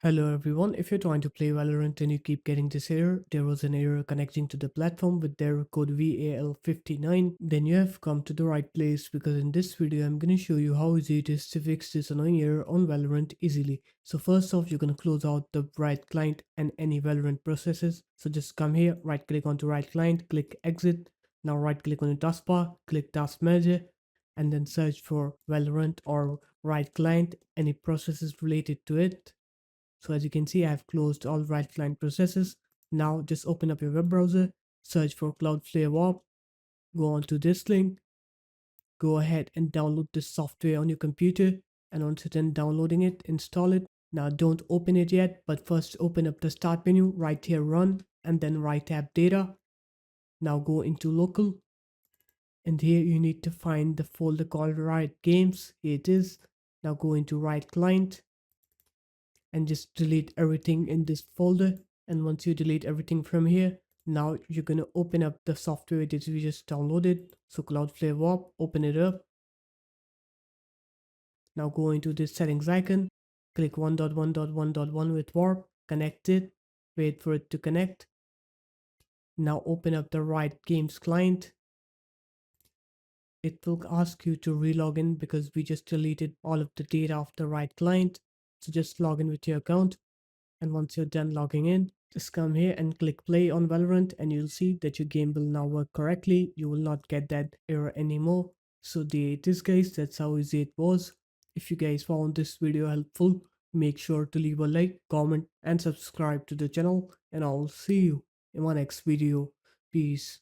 Hello everyone, if you're trying to play Valorant and you keep getting this error, there was an error connecting to the platform with the error code VAL59, then you have come to the right place because in this video I'm going to show you how easy it is to fix this annoying error on Valorant easily. So first off, you're going to close out the Riot Client and any Valorant processes. So just come here, right click onto Riot Client, click exit. Now right click on your taskbar, click Task Manager, and then search for Valorant or Riot Client, any processes related to it. So as you can see, I have closed all Riot Client processes. Now just open up your web browser, search for Cloudflare WAP, go on to this link, go ahead and download this software on your computer, and once you're done downloading it, install it. Now don't open it yet, but first open up the start menu, right here run, and then right tab data. Now go into local, and here you need to find the folder called Riot Games. Here it is. Now go into Riot Client and just delete everything in this folder. And once you delete everything from here, now you're going to open up the software that we just downloaded. So Cloudflare WAP, open it up. Now go into this settings icon, click 1.1.1.1 with warp, connect it, wait for it to connect. Now open up the Riot Games client. It will ask you to relog in because we just deleted all of the data of the Riot client. So just log in with your account. And once you're done logging in, just come here and click play on Valorant and you'll see that your game will now work correctly. You will not get that error anymore. So there it is guys, that's how easy it was. If you guys found this video helpful, make sure to leave a like, comment and subscribe to the channel, and I'll see you in my next video. Peace.